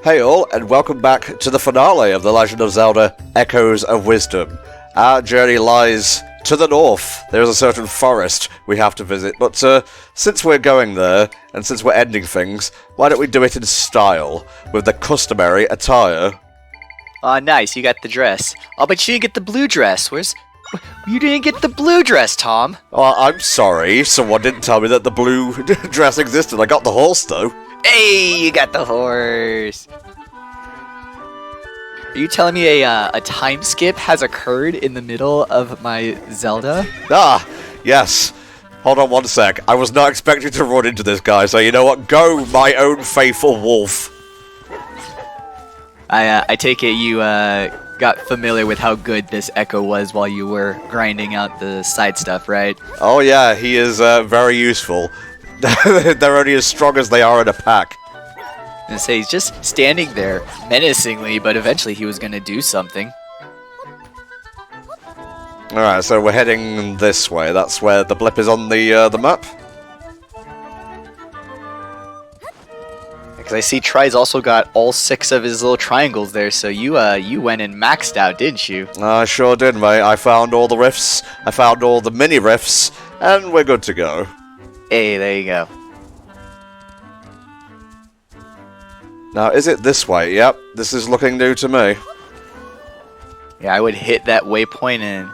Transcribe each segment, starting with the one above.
Hey all, and welcome back to the finale of The Legend of Zelda Echoes of Wisdom. Our journey lies to the north. There is a certain forest we have to visit, but since we're going there, and since we're ending things, why don't we do it in style, with the customary attire? Aw, nice, you got the dress. Oh, but you didn't get the blue dress. You didn't get the blue dress, Tom. Oh, I'm sorry, someone didn't tell me that the blue dress existed. I got the horse, though. Hey, you got the horse. Are you telling me a time skip has occurred in the middle of my Zelda? Ah, yes. Hold on one sec. I was not expecting to run into this guy, so you know what? Go, my own faithful wolf. I take it you got familiar with how good this Echo was while you were grinding out the side stuff, right? Oh yeah, he is very useful. They're only as strong as they are in a pack. And say he's just standing there menacingly, but eventually he was going to do something. Alright, so we're heading this way. That's where the blip is on the map. Because I see Tri's also got all 6 of his little triangles there, so you went and maxed out, didn't you? I sure did, mate. I found all the rifts, I found all the mini rifts, and we're good to go. Hey, there you go. Now, is it this way? Yep, this is looking new to me. Yeah, I would hit that waypoint and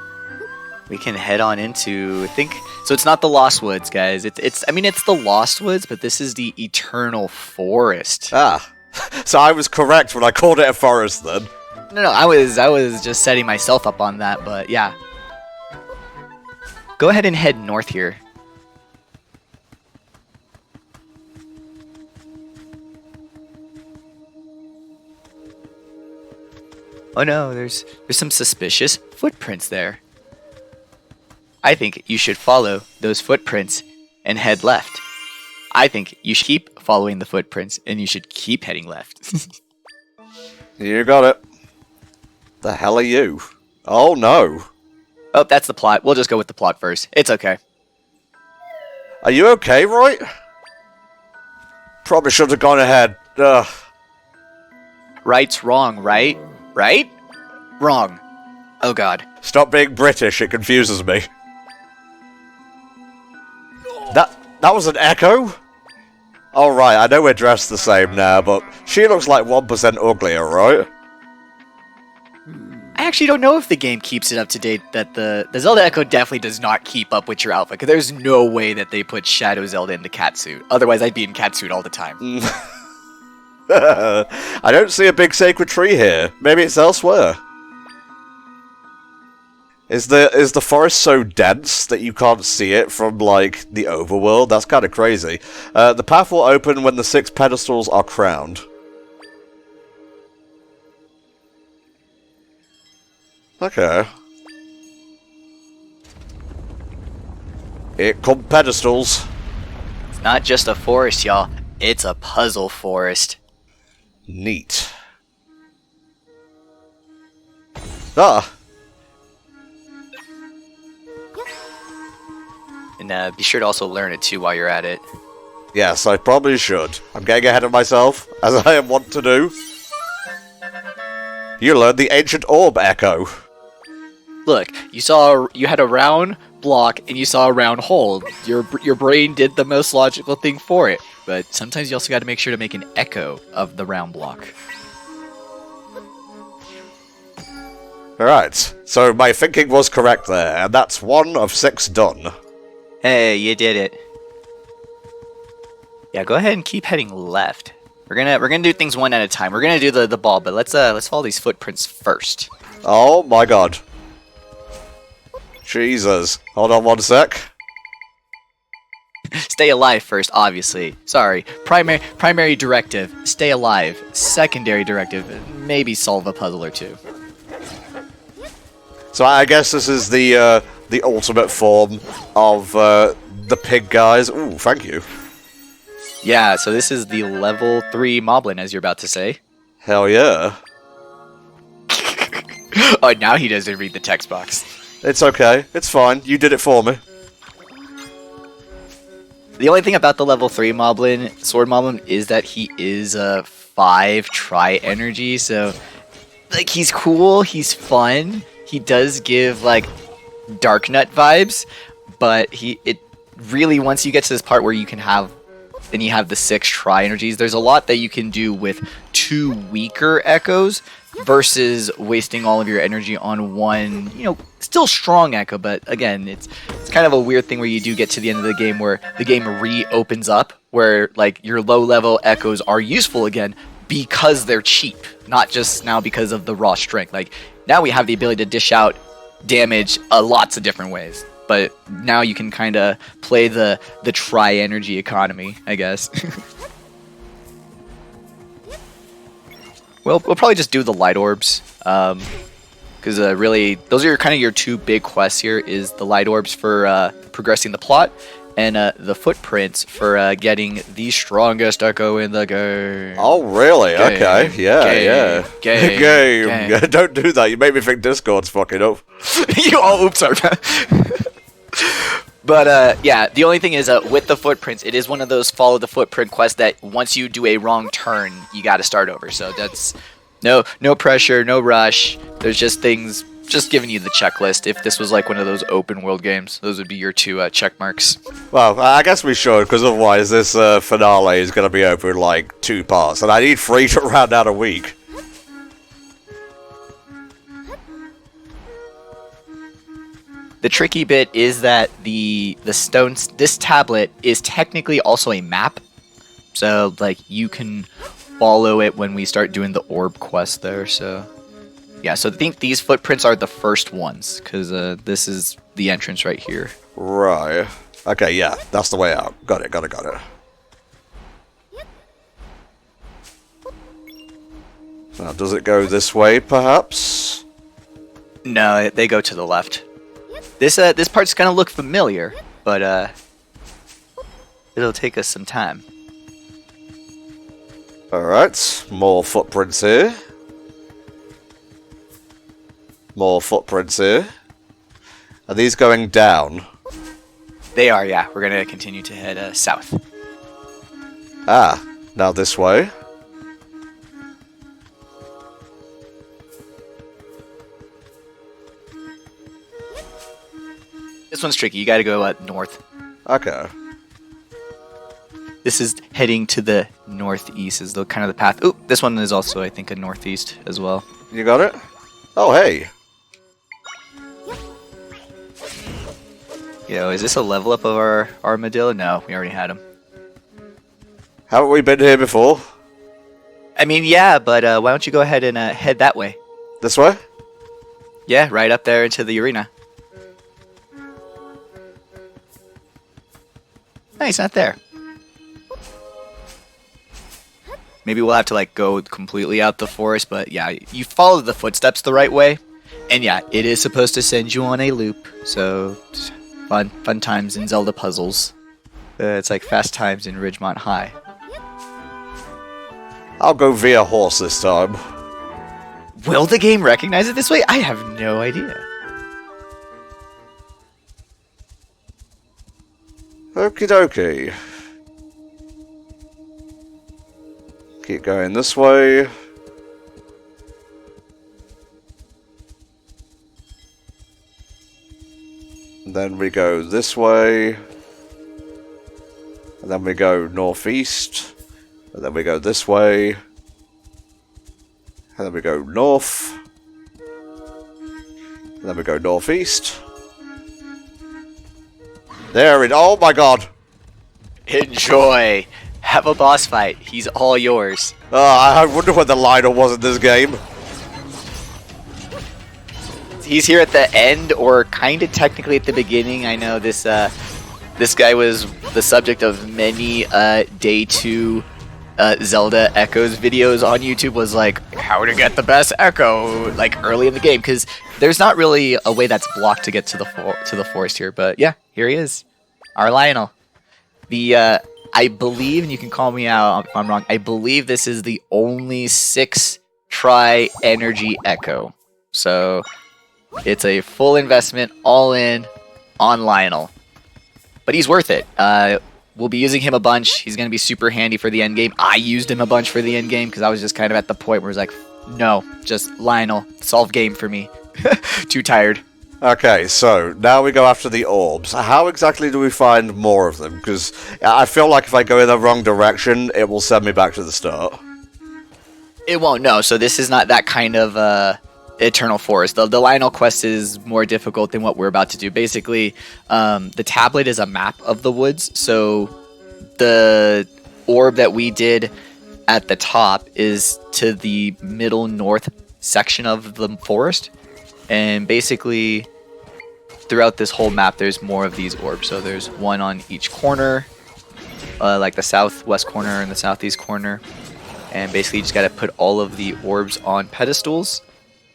we can head on into, I think, so it's not the Lost Woods, guys. It's the Lost Woods, but this is the Eternal Forest. Ah, so I was correct when I called it a forest then. No, I was just setting myself up on that, but yeah. Go ahead and head north here. Oh no, there's some suspicious footprints there. I think you should follow those footprints and head left. I think you should keep following the footprints and you should keep heading left. You got it. The hell are you? Oh no. Oh, that's the plot. We'll just go with the plot first. It's okay. Are you okay, right? Probably should have gone ahead. Ugh. Right's wrong, right? Right? Wrong. Oh god. Stop being British, it confuses me. That was an Echo? Alright, I know we're dressed the same now, but she looks like 1% uglier, right? I actually don't know if the game keeps it up to date, that the Zelda Echo definitely does not keep up with your outfit, because there's no way that they put Shadow Zelda in the catsuit. Otherwise, I'd be in catsuit all the time. I don't see a big sacred tree here. Maybe it's elsewhere. Is the forest so dense that you can't see it from, like, the overworld? That's kind of crazy. The path will open when the 6 pedestals are crowned. Okay. Here come pedestals. It's not just a forest, y'all. It's a puzzle forest. Neat. Ah. And be sure to also learn it too while you're at it. Yes, I probably should. I'm getting ahead of myself, as I am wont to do. You learned the ancient orb echo. Look, you had a round block and you saw a round hole. Your brain did the most logical thing for it. But sometimes you also got to make sure to make an echo of the round block. Alright, so my thinking was correct there, and that's 1 of 6 done. Hey, you did it. Yeah, go ahead and keep heading left. We're gonna do things one at a time. We're gonna do the ball, but let's follow these footprints first. Oh my god. Jesus. Hold on one sec. Stay alive first, obviously. Sorry. Primary directive, stay alive. Secondary directive, maybe solve a puzzle or two. So I guess this is the ultimate form of the pig guys. Ooh, thank you. Yeah, so this is the level 3 Moblin, as you're about to say. Hell yeah. Oh, now he doesn't read the text box. It's okay. It's fine. You did it for me. The only thing about the level 3 Moblin, Sword Moblin, is that he is 5 tri-energy, so like he's cool, he's fun, he does give like Dark Nut vibes, but it really, once you get to this part where you can have, then you have the 6 tri-energies, there's a lot that you can do with 2 weaker echoes versus wasting all of your energy on one, you know, still strong echo, but again, it's kind of a weird thing where you do get to the end of the game where the game re-opens up, where like your low-level echoes are useful again because they're cheap, not just now because of the raw strength. Like, now we have the ability to dish out damage lots of different ways, but now you can kind of play the tri-energy economy, I guess. We'll probably just do the light orbs, because really those are kind of your 2 big quests here, is the light orbs for progressing the plot, and the footprints for getting the strongest echo in the game. Oh, really? Game. Okay. Yeah. Game. Don't do that. You made me think Discord's fucking up. Oops, sorry. But yeah, the only thing is with the footprints, it is one of those follow the footprint quests that once you do a wrong turn, you got to start over. So that's no pressure, no rush. There's just things, just giving you the checklist. If this was like one of those open world games, those would be your 2 check marks. Well, I guess we should, because otherwise this finale is going to be over in like 2 parts, and I need 3 to round out a week. The tricky bit is that the stones, this tablet is technically also a map, so like you can follow it when we start doing the orb quest there. So yeah, so I think these footprints are the first ones, because this is the entrance right here. Right. Okay, yeah, that's the way out. Got it. Now, does it go this way, perhaps? No, they go to the left. This part's gonna look familiar, but it'll take us some time. Alright, more footprints here. More footprints here. Are these going down? They are, yeah. We're gonna continue to head south. Ah, now this way. This one's tricky. You gotta go north. Okay. This is heading to the northeast, is the kind of the path. Ooh, this one is also, I think, a northeast as well. You got it? Oh, hey. Yo, is this a level up of our armadillo? No, we already had him. Haven't we been here before? I mean, yeah, but why don't you go ahead and head that way? This way? Yeah, right up there into the arena. No, he's not there. Maybe we'll have to like go completely out the forest, but yeah, you follow the footsteps the right way. And yeah, it is supposed to send you on a loop, so fun times in Zelda puzzles. It's like fast times in Ridgemont High. I'll go via horse this time. Will the game recognize it this way? I have no idea. Okie dokie. Keep going this way. And then we go this way. And then we go northeast. And then we go this way. And then we go north. And then we go northeast. There it. Oh my god. Enjoy. Have a boss fight. He's all yours. I wonder what the liner was in this game. He's here at the end, or kind of technically at the beginning. I know this this guy was the subject of many day 2 Zelda Echoes videos on YouTube. Was like how to get the best Echo like early in the game, because there's not really a way that's blocked to get to the forest here. But yeah, here he is, our Lionel. The I believe, and you can call me out if I'm wrong, I believe this is the only 6 tri-energy Echo. So it's a full investment, all in, on Lionel. But he's worth it. we'll be using him a bunch. He's going to be super handy for the end game. I used him a bunch for the end game because I was just kind of at the point where it's like, no, just Lionel, solve game for me. Too tired. Okay, so now we go after the orbs. How exactly do we find more of them? Because I feel like if I go in the wrong direction, it will send me back to the start. It won't, no. So this is not that kind of Eternal Forest. The Lionel quest is more difficult than what we're about to do. Basically, the tablet is a map of the woods. So the orb that we did at the top is to the middle north section of the forest. And basically, throughout this whole map, there's more of these orbs. So there's one on each corner, like the southwest corner and the southeast corner. And basically, you just got to put all of the orbs on pedestals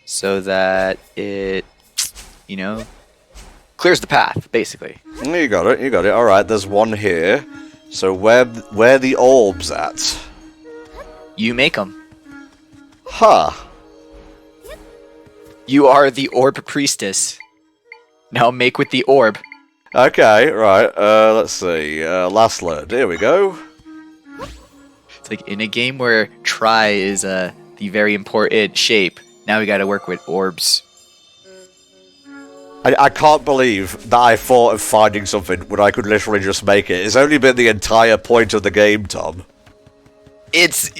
so that it, you know, clears the path, basically. You got it, you got it. Alright, there's one here. So where the orbs at? You make them. Huh. You are the orb priestess. Now make with the orb. Okay, right. Let's see. Last learned. Here we go. It's like in a game where try is the very important shape. Now we got to work with orbs. I can't believe that I thought of finding something when I could literally just make it. It's only been the entire point of the game, Tom.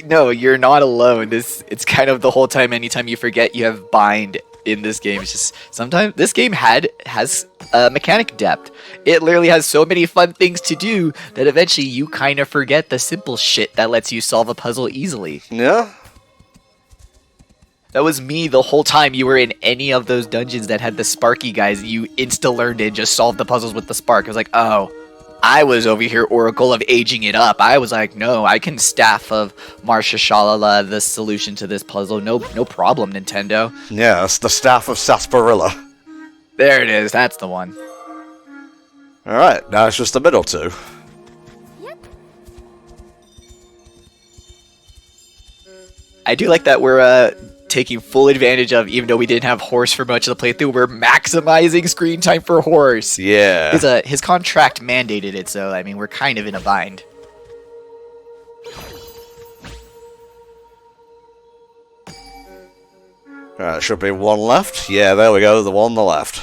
No, you're not alone. It's kind of the whole time. Anytime you forget, you have bind in this game. It's just sometimes this game has mechanic depth. It literally has so many fun things to do that eventually you kind of forget the simple shit that lets you solve a puzzle easily. Yeah. That was me the whole time you were in any of those dungeons that had the Sparky guys. You insta-learned it, just solved the puzzles with the Spark. I was like, oh, I was over here Oracle of aging it up. I was like, no, I can Staff of Marsha Shalala the solution to this puzzle. No problem, Nintendo. Yeah, it's the Staff of Sarsaparilla. There it is. That's the one. Alright, now it's just the middle two. I do like that we're taking full advantage of, even though we didn't have Horse for much of the playthrough, we're maximizing screen time for Horse. Yeah. His contract mandated it, so I mean we're kind of in a bind. Alright, should be one left. Yeah, there we go, the one on the left.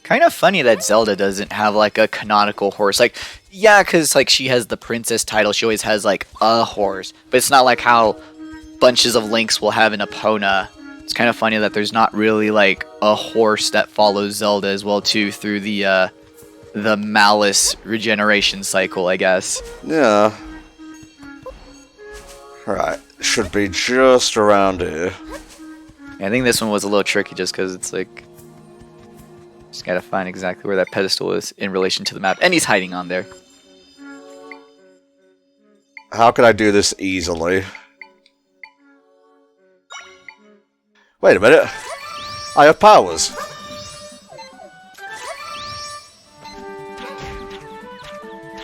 Kind of funny that Zelda doesn't have like a canonical horse. Like, yeah, because like she has the princess title, she always has like a horse, but it's not like how bunches of Links will have an Epona. It's kind of funny that there's not really like a horse that follows Zelda as well too through the Malice regeneration cycle, I guess. Yeah. Alright, should be just around here. I think this one was a little tricky just because it's like, just gotta find exactly where that pedestal is in relation to the map, and he's hiding on there. How can I do this easily? Wait a minute. I have powers.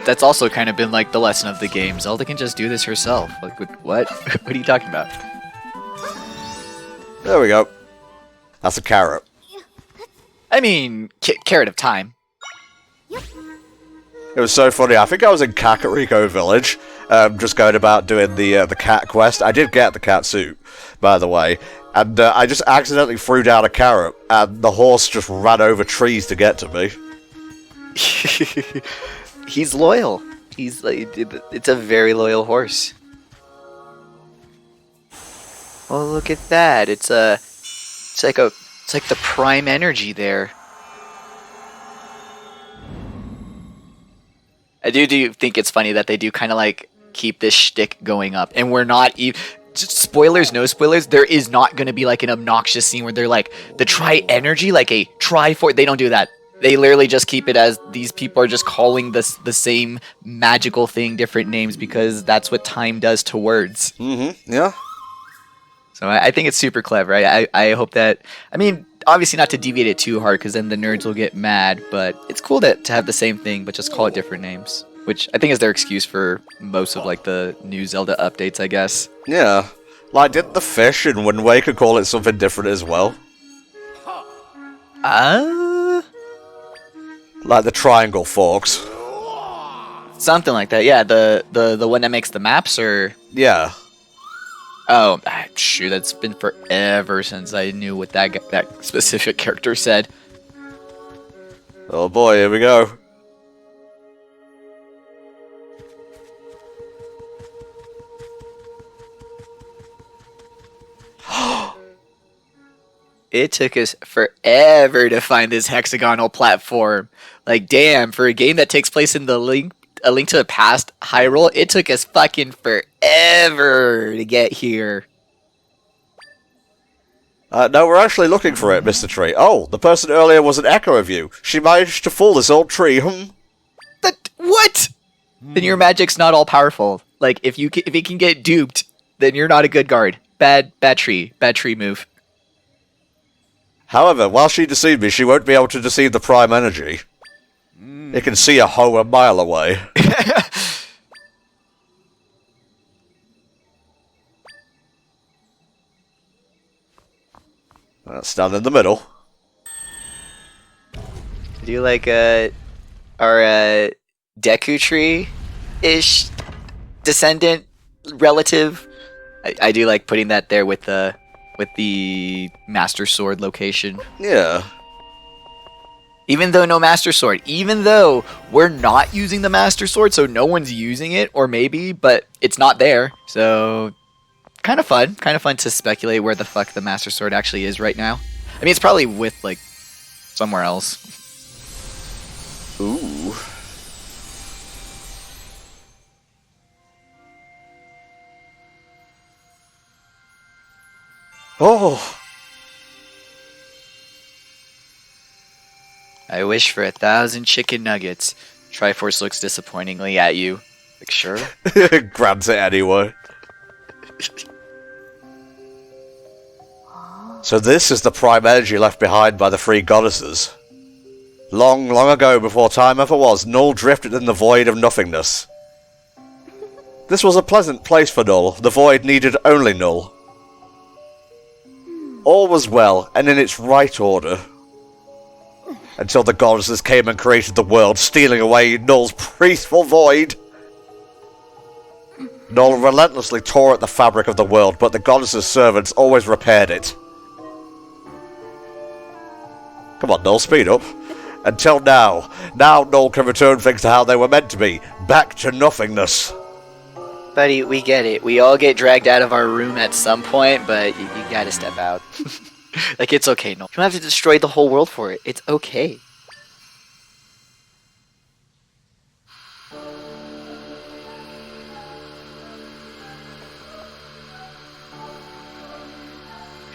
That's also kind of been like the lesson of the game. Zelda can just do this herself. Like, what? What are you talking about? There we go. That's a carrot. I mean, carrot of time. It was so funny. I think I was in Kakariko Village, just going about doing the cat quest. I did get the cat suit, by the way, and I just accidentally threw down a carrot, and the horse just ran over trees to get to me. He's loyal. He's like, it's a very loyal horse. Oh, look at that! It's like the prime energy there. I do think it's funny that they do kind of like keep this shtick going up, and we're not even. Spoilers, no spoilers. There is not going to be like an obnoxious scene where they're like the tri energy, like a tri for. They don't do that. They literally just keep it as these people are just calling this the same magical thing different names because that's what time does to words. Mm-hmm. Yeah. So I think it's super clever. I hope that. I mean, obviously not to deviate it too hard because then the nerds will get mad. But it's cool to have the same thing but just call it different names, which I think is their excuse for most of like the new Zelda updates, I guess. Yeah. Like, didn't the fish in Wind Waker call it something different as well? Uh. Like the triangle forks. Something like that, yeah. The one that makes the maps, or... Yeah. Oh, shoot, that's been forever since I knew what that specific character said. Oh boy, here we go. It took us forever to find this hexagonal platform. Like, damn, for a game that takes place in A Link to the Past Hyrule, it took us fucking forever to get here. No, we're actually looking for it, Mr. Tree. Oh, the person earlier was an echo of you. She managed to fool this old tree, What? Then your magic's not all powerful. Like, if it can get duped, then you're not a good guard. Bad tree move. However, while she deceived me, she won't be able to deceive the Prime Energy. It can see a hoe a mile away. That's down in the middle. Do you like our Deku tree-ish descendant relative? I do like putting that there with the Master Sword location. Yeah. Even though no Master Sword, even though we're not using the Master Sword, so no one's using it, or maybe, but it's not there, so kind of fun to speculate where the fuck the Master Sword actually is right now. I mean, it's probably with, like, somewhere else. Ooh. Oh. I wish for 1,000 chicken nuggets. Triforce looks disappointingly at you. Like, sure? Grabs it anyway. So this is the prime energy left behind by the three goddesses. Long, long ago, before time ever was, Null drifted in the void of nothingness. This was a pleasant place for Null. The void needed only Null. All was well, and in its right order. Until the goddesses came and created the world, stealing away Null's peaceful void. Null relentlessly tore at the fabric of the world, but the goddesses' servants always repaired it. Come on, Null, speed up. Until now. Now Null can return things to how they were meant to be. Back to nothingness. Buddy, we get it. We all get dragged out of our room at some point, but you gotta step out. Like, it's okay, Null. You don't have to destroy the whole world for it. It's okay.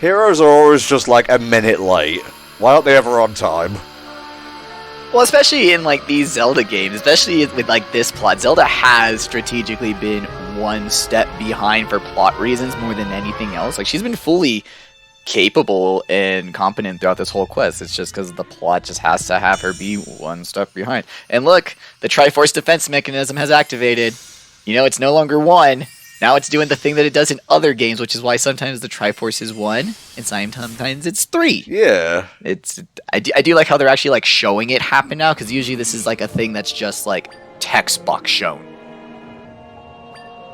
Heroes are always just like a minute late. Why aren't they ever on time? Well, especially in, like, these Zelda games, especially with, like, this plot, Zelda has strategically been one step behind for plot reasons more than anything else. Like, she's been fully capable and competent throughout this whole quest. It's just because the plot just has to have her be one step behind. And look, the Triforce defense mechanism has activated. You know, it's no longer one. Now it's doing the thing that it does in other games, which is why sometimes the Triforce is 1, and sometimes it's 3. Yeah. I do like how they're actually, like, showing it happen now, because usually this is, like, a thing that's just, like, text box shown.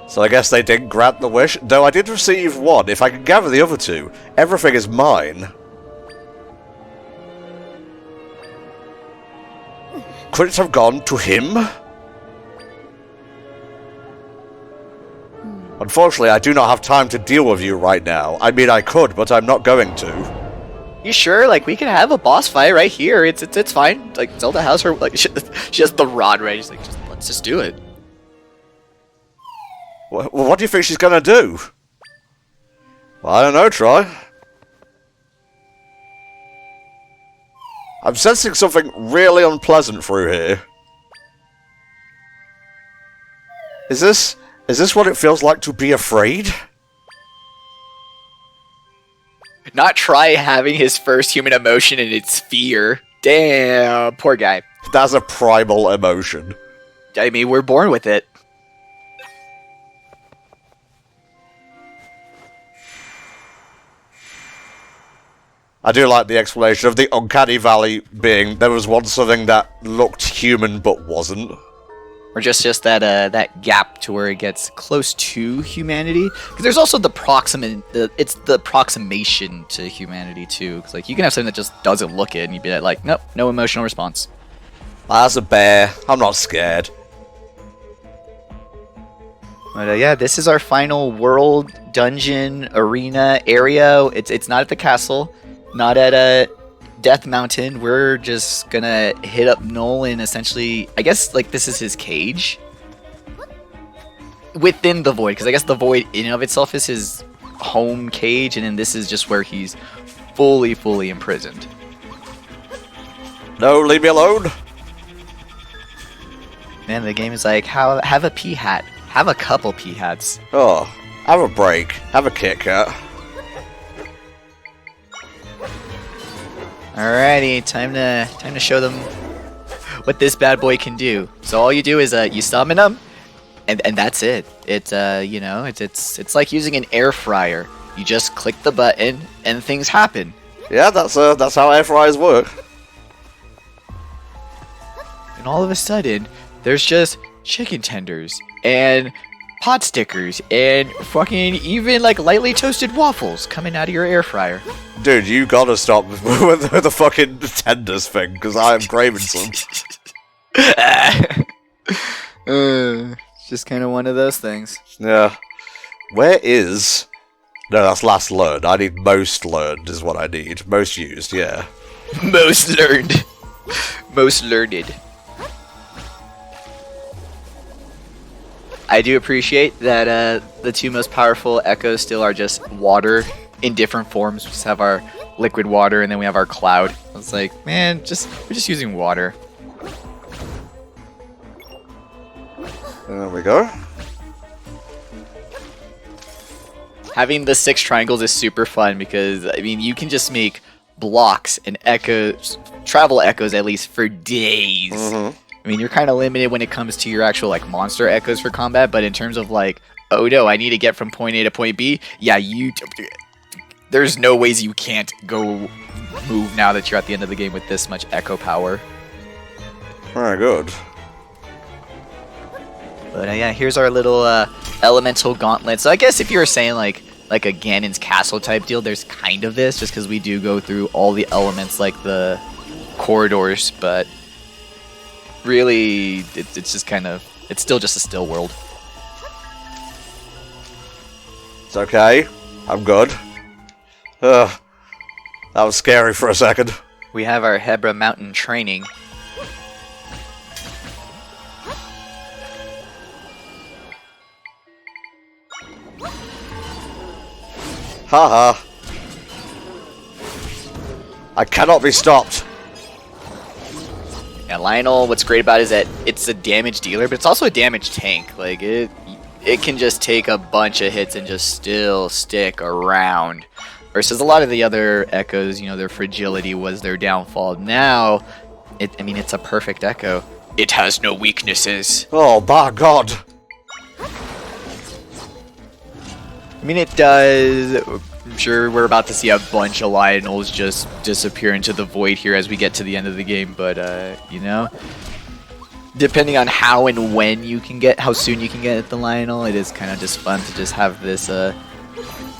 So I guess they didn't grant the wish, though I did receive one. If I can gather the other two, everything is mine. Could it have gone to him? Unfortunately, I do not have time to deal with you right now. I mean, I could, but I'm not going to. You sure? Like, we can have a boss fight right here. It's fine. Like, Zelda has her, like, she has the rod right. She's like, let's just do it. Well, what do you think she's gonna do? Well, I don't know, Troy. I'm sensing something really unpleasant through here. Is this what it feels like to be afraid? Not try having his first human emotion and it's fear. Damn, poor guy. That's a primal emotion. I mean, we're born with it. I do like the explanation of the Uncanny Valley being there was once something that looked human but wasn't. or just that gap to where it gets close to humanity. Because there's also the approximation to humanity too. Because like you can have something that just doesn't look it, and you'd be like, nope, no emotional response. That's a bear. I'm not scared. But yeah, this is our final world dungeon arena area. It's not at the castle, not at Death Mountain. We're just gonna hit up Null and essentially, I guess, like this is his cage within the void, because I guess the void in and of itself is his home cage, and then this is just where he's fully imprisoned. No, leave me alone. Man, the game is like, have a pea hat, have a couple pea hats. Oh, have a break, have a Kit Kat. Alrighty, time to show them what this bad boy can do. So all you do is you summon him, and that's it. It's you know, it's like using an air fryer. You just click the button and things happen. Yeah, that's how air fryers work. And all of a sudden, there's just chicken tenders and pot stickers and fucking even like lightly toasted waffles coming out of your air fryer. Dude, you gotta stop with the fucking tenders thing, because I am craving some. It's just kind of one of those things. Yeah. Where is... No, that's last learned. I need most learned is what I need. Most used, yeah. Most learned. Most learned. I do appreciate that the two most powerful echoes still are just water in different forms. We just have our liquid water and then we have our cloud. I was like, man, we're just using water. There we go. Having the 6 triangles is super fun because, I mean, you can just make blocks and echoes, travel echoes at least, for days. Mm-hmm. I mean, you're kind of limited when it comes to your actual, like, monster echoes for combat, but in terms of, like, oh no, I need to get from point A to point B, yeah, there's no ways you can't go move now that you're at the end of the game with this much echo power. Very good. But yeah, here's our little elemental gauntlet. So I guess if you were saying, like a Ganon's castle type deal, there's kind of this, just because we do go through all the elements, like the corridors, but really, it's just kind of, it's still just a still world. It's okay. I'm good. Ugh. That was scary for a second. We have our Hebra Mountain training. Haha. I cannot be stopped. And Lionel, what's great about it is that it's a damage dealer, but it's also a damage tank. Like, it can just take a bunch of hits and just still stick around. Versus a lot of the other echoes, you know, their fragility was their downfall. Now, I mean, it's a perfect echo. It has no weaknesses. Oh, by God. I mean, it does. I'm sure we're about to see a bunch of Lionels just disappear into the void here as we get to the end of the game, but, you know, depending on how and when you can get, how soon you can get at the Lionel, it is kind of just fun to just have this,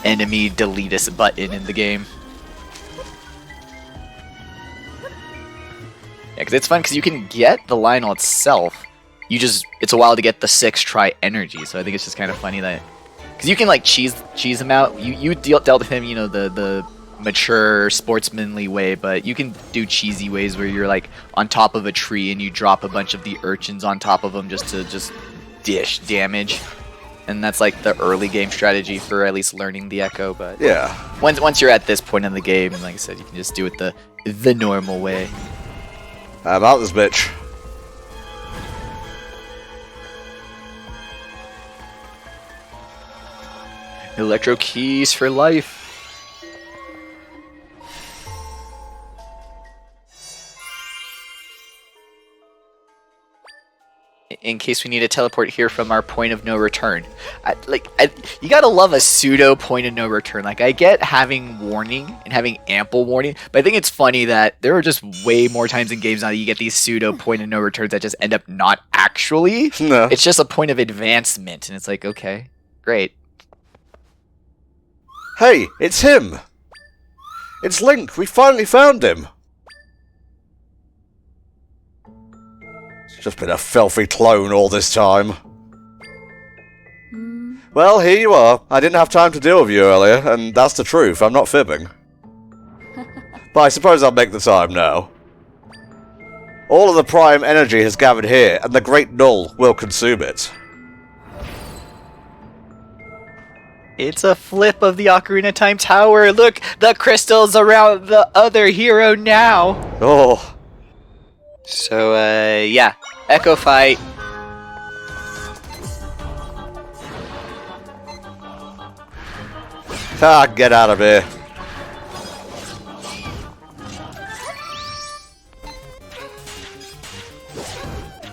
enemy delete us button in the game. Yeah, because it's fun because you can get the Lionel itself. It's a while to get the 6 try energy, so I think it's just kind of funny that, because you can like cheese him out. You dealt with him, you know, the mature sportsmanly way, but you can do cheesy ways where you're like on top of a tree and you drop a bunch of the urchins on top of them just to dish damage. And that's like the early game strategy for at least learning the echo. But yeah, once you're at this point in the game, like I said, you can just do it the normal way. I'm out this bitch. Electro keys for life. in case we need to teleport here from our point of no return. You gotta love a pseudo point of no return. Like, I get having warning and having ample warning, but I think it's funny that there are just way more times in games now that you get these pseudo point of no returns that just end up not actually. No. It's just a point of advancement, and it's like, okay, great. Hey, it's him! It's Link! We finally found him! It's just been a filthy clone all this time. Well, here you are. I didn't have time to deal with you earlier, and that's the truth. I'm not fibbing. But I suppose I'll make the time now. All of the Prime energy has gathered here, and the Great Null will consume it. It's a flip of the Ocarina of Time Tower. Look, the crystal's around the other hero now. Oh. So, yeah. Echo fight. Ah, get out of here.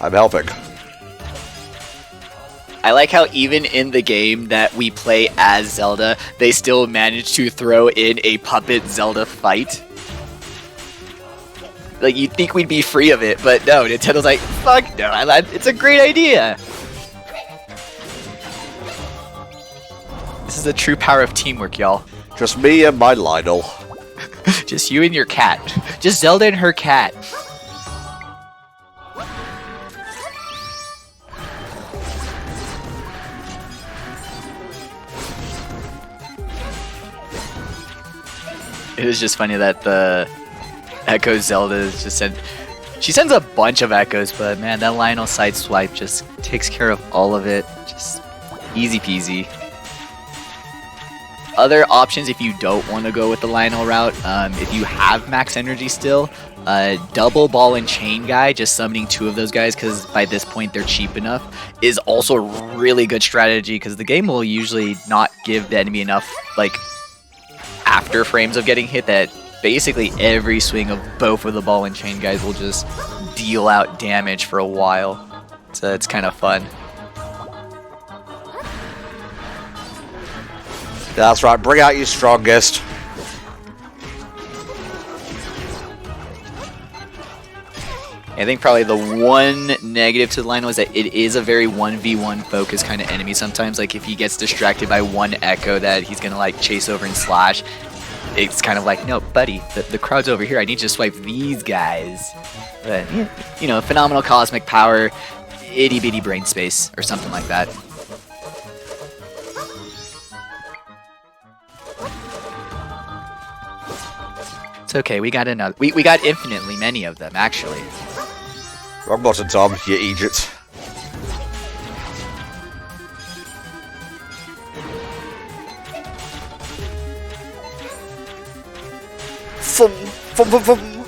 I'm helping. I like how even in the game that we play as Zelda, they still manage to throw in a puppet Zelda fight. Like, you'd think we'd be free of it, but no, Nintendo's like, fuck no, it's a great idea. This is the true power of teamwork, y'all. Just me and my Lionel. Just you and your cat. Just Zelda and her cat. It was just funny that the Echo Zelda is just she sends a bunch of echoes, but man, that Lionel side swipe just takes care of all of it. Just easy peasy. Other options if you don't want to go with the Lionel route, if you have max energy still, double ball and chain guy, just summoning 2 of those guys because by this point they're cheap enough, is also a really good strategy because the game will usually not give the enemy enough, like, after frames of getting hit that basically every swing of both of the ball and chain guys will just deal out damage for a while. So it's kind of fun. That's right, bring out your strongest. I think probably the one negative to the Lionel is that it is a very 1v1 focused kind of enemy sometimes. Like, if he gets distracted by one echo that he's going to, like, chase over and slash, it's kind of like, no, buddy, the crowd's over here. I need you to swipe these guys. But, you know, phenomenal cosmic power, itty-bitty brain space, or something like that. It's okay, we got another. We got infinitely many of them, actually. Wrong button, Tom, you Egypt. Fum, fum, fum, fum.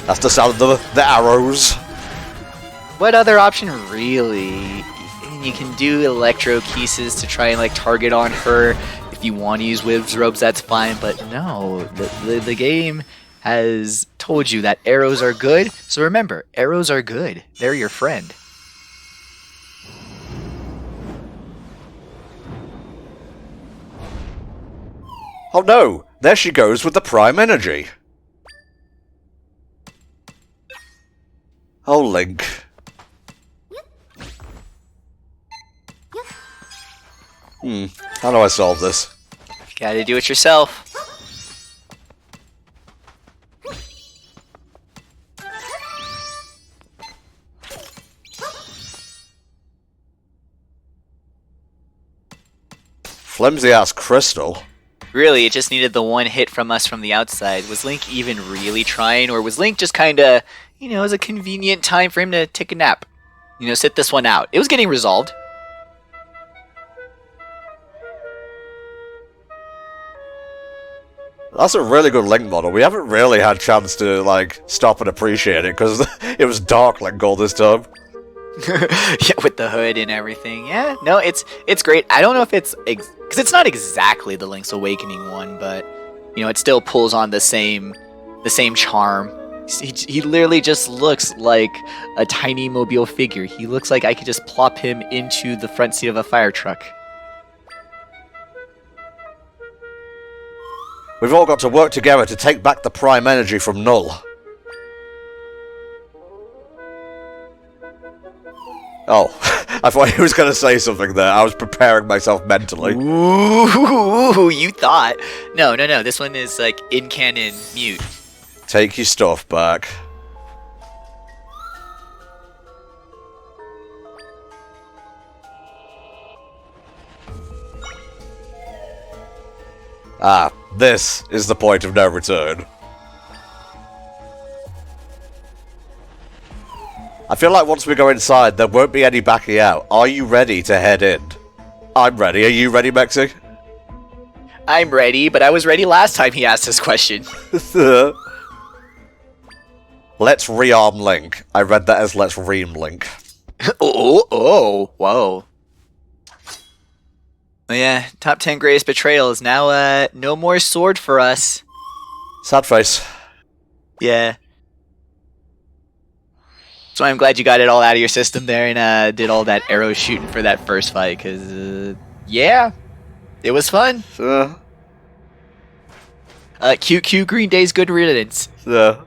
That's the sound of the arrows. What other option, really? You can do electrokisis to try and, like, target on her. If you want to use Wib's robes, that's fine, but no, the game has told you that arrows are good, so remember, arrows are good. They're your friend. Oh no, there she goes with the Prime Energy. Oh, Link. How do I solve this? You gotta do it yourself. Flimsy-ass crystal. Really, it just needed the one hit from us from the outside. Was Link even really trying, or was Link just kinda, you know, it was a convenient time for him to take a nap? You know, sit this one out. It was getting resolved. That's a really good Link model. We haven't really had a chance to, like, stop and appreciate it, because it was Dark Link all this time. Yeah, with the hood and everything. Yeah, no, it's great. I don't know if it's... because it's not exactly the Link's Awakening one, but, you know, it still pulls on the same charm He literally just looks like a tiny mobile figure. He looks like I could just plop him into the front seat of a fire truck. We've all got to work together to take back the prime energy from Null. Oh, I thought he was going to say something there. I was preparing myself mentally. Ooh, you thought. No. This one is like in canon mute. Take your stuff back. Ah, this is the point of no return. I feel like once we go inside, there won't be any backing out. Are you ready to head in? I'm ready. Are you ready, Mexi? I'm ready, but I was ready last time he asked this question. Let's rearm Link. I read that as let's ream Link. Whoa. Oh yeah, top 10 greatest betrayal is now no more sword for us. Sad face. Yeah. So I'm glad you got it all out of your system there and did all that arrow shooting for that first fight, because, yeah, it was fun. QQ Green Day's good riddance. Yeah.